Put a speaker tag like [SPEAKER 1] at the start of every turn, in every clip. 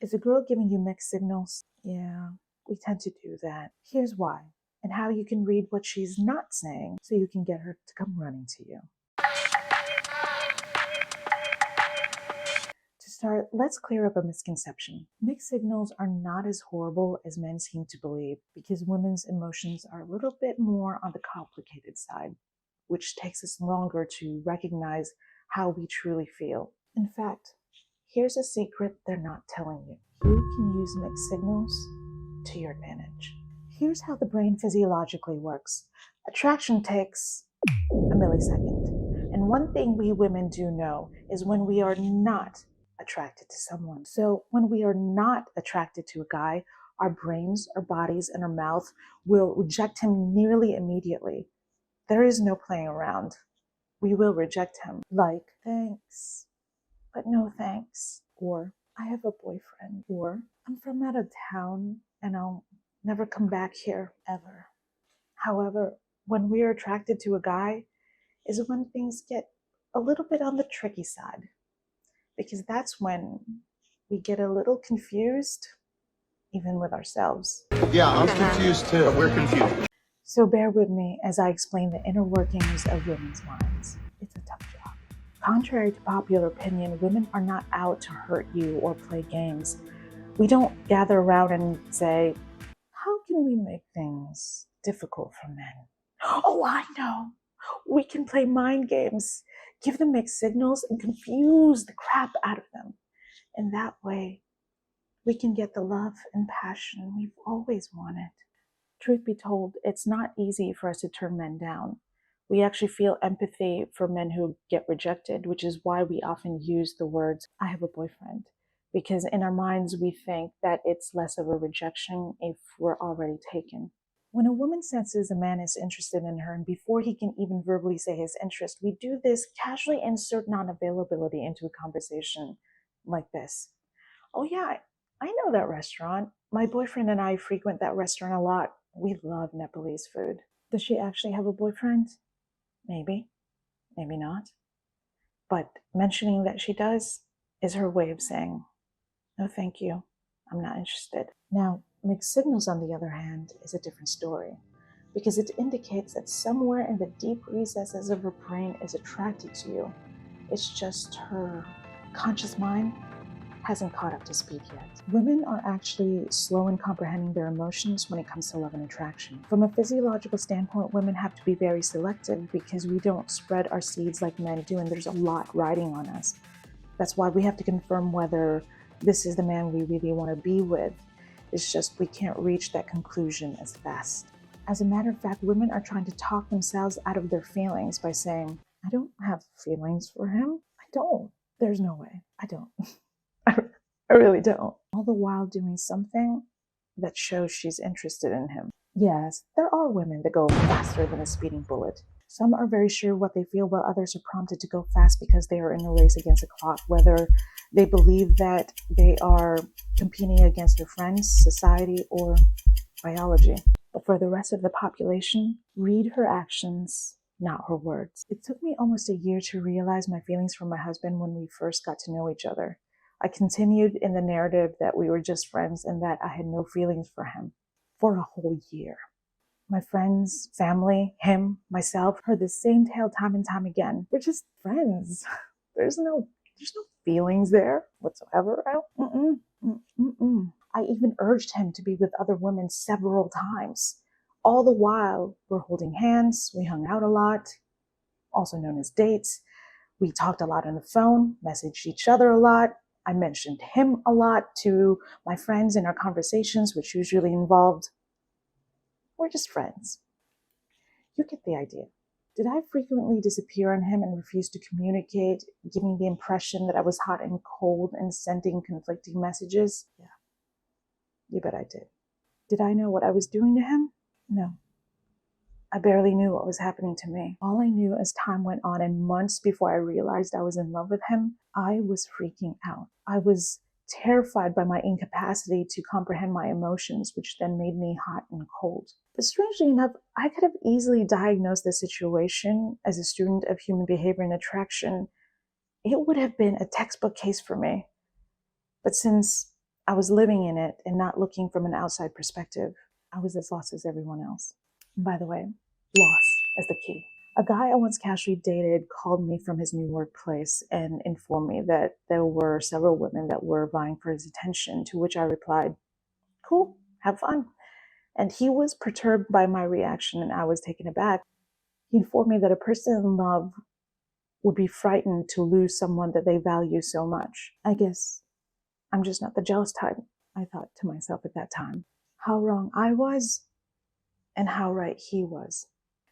[SPEAKER 1] Is a girl giving you mixed signals? Yeah, we tend to do that. Here's why, and how you can read what she's not saying so you can get her to come running to you. To start, let's clear up a misconception. Mixed signals are not as horrible as men seem to believe because women's emotions are a little bit more on the complicated side, which takes us longer to recognize how we truly feel. In fact, here's a secret they're not telling you. You can use mixed signals to your advantage. Here's how the brain physiologically works. Attraction takes a millisecond. And one thing we women do know is when we are not attracted to someone. So when we are not attracted to a guy, our brains, our bodies, and our mouth will reject him nearly immediately. There is no playing around. We will reject him. Like, thanks, but no thanks. Or, I have a boyfriend. Or, I'm from out of town and I'll never come back here ever. However, when we are attracted to a guy is when things get a little bit on the tricky side, because that's when we get a little confused, even with ourselves.
[SPEAKER 2] Yeah, I'm confused too. We're confused.
[SPEAKER 1] So bear with me as I explain the inner workings of women's minds. It's a tough job. Contrary to popular opinion, women are not out to hurt you or play games. We don't gather around and say, how can we make things difficult for men? Oh, I know. We can play mind games, give them mixed signals, and confuse the crap out of them. And that way, we can get the love and passion we've always wanted. Truth be told, it's not easy for us to turn men down. We actually feel empathy for men who get rejected, which is why we often use the words, I have a boyfriend. Because in our minds, we think that it's less of a rejection if we're already taken. When a woman senses a man is interested in her, and before he can even verbally say his interest, we do this, casually insert non-availability into a conversation like this. Oh yeah, I know that restaurant. My boyfriend and I frequent that restaurant a lot. We love Nepalese food. Does she actually have a boyfriend? Maybe, maybe not. But mentioning that she does is her way of saying, no, thank you. I'm not interested. Now, mixed signals, on the other hand, is a different story because it indicates that somewhere in the deep recesses of her brain is attracted to you. It's just her conscious mind hasn't caught up to speed yet. Women are actually slow in comprehending their emotions when it comes to love and attraction. From a physiological standpoint, women have to be very selective because we don't spread our seeds like men do, and there's a lot riding on us. That's why we have to confirm whether this is the man we really want to be with. It's just we can't reach that conclusion as fast. As a matter of fact, women are trying to talk themselves out of their feelings by saying, I don't have feelings for him. I don't. There's no way. I don't. I really don't. All the while doing something that shows she's interested in him. Yes, there are women that go faster than a speeding bullet. Some are very sure what they feel, while others are prompted to go fast because they are in a race against the clock, whether they believe that they are competing against their friends, society, or biology. But for the rest of the population, read her actions, not her words. It took me almost a year to realize my feelings for my husband when we first got to know each other. I continued in the narrative that we were just friends and that I had no feelings for him for a whole year. My friends, family, him, myself heard the same tale time and time again. We're just friends. There's no feelings there whatsoever. I even urged him to be with other women several times. All the while, we're holding hands, we hung out a lot, also known as dates. We talked a lot on the phone, messaged each other a lot. I mentioned him a lot to my friends in our conversations, which usually involved, we're just friends. You get the idea. Did I frequently disappear on him and refuse to communicate, giving the impression that I was hot and cold and sending conflicting messages? Yeah, you bet I did. Did I know what I was doing to him? No. I barely knew what was happening to me. All I knew as time went on and months before I realized I was in love with him, I was freaking out. I was terrified by my incapacity to comprehend my emotions, which then made me hot and cold. But strangely enough, I could have easily diagnosed this situation as a student of human behavior and attraction. It would have been a textbook case for me. But since I was living in it and not looking from an outside perspective. I was as lost as everyone else. And by the way, lost is the key. A guy I once casually dated called me from his new workplace and informed me that there were several women that were vying for his attention, to which I replied, "Cool, have fun." And he was perturbed by my reaction and I was taken aback. He informed me that a person in love would be frightened to lose someone that they value so much. I guess I'm just not the jealous type, I thought to myself at that time. How wrong I was and how right he was.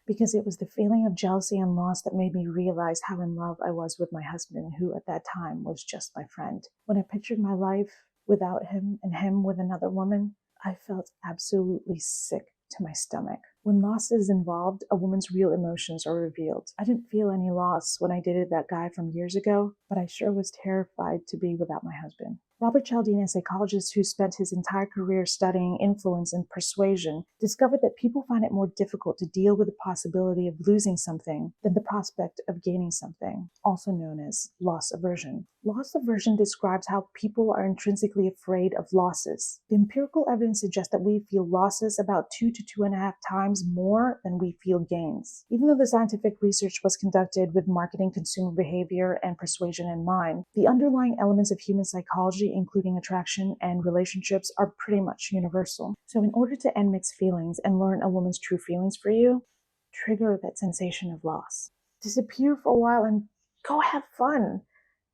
[SPEAKER 1] Because it was the feeling of jealousy and loss that made me realize how in love I was with my husband, who at that time was just my friend. When I pictured my life without him and him with another woman, I felt absolutely sick to my stomach. When loss is involved, a woman's real emotions are revealed. I didn't feel any loss when I dated that guy from years ago, but I sure was terrified to be without my husband. Robert Cialdini, a psychologist who spent his entire career studying influence and persuasion, discovered that people find it more difficult to deal with the possibility of losing something than the prospect of gaining something, also known as loss aversion. Loss aversion describes how people are intrinsically afraid of losses. The empirical evidence suggests that we feel losses about 2 to 2.5 times more than we feel gains. Even though the scientific research was conducted with marketing, consumer behavior, and persuasion in mind, the underlying elements of human psychology, including attraction and relationships, are pretty much universal. So in order to end mixed feelings and learn a woman's true feelings for you, trigger that sensation of loss. Disappear for a while and go have fun.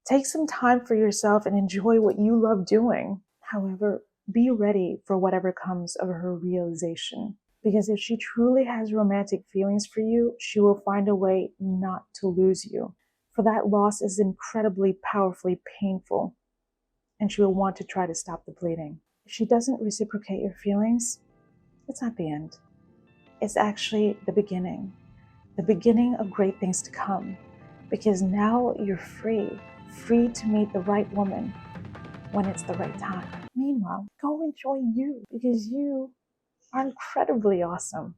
[SPEAKER 1] Take some time for yourself and enjoy what you love doing. However, be ready for whatever comes of her realization. Because if she truly has romantic feelings for you, she will find a way not to lose you. For that loss is incredibly powerfully painful, and she will want to try to stop the bleeding. If she doesn't reciprocate your feelings, it's not the end. It's actually the beginning of great things to come, because now you're free to meet the right woman when it's the right time. Meanwhile, go enjoy you, because you are incredibly awesome.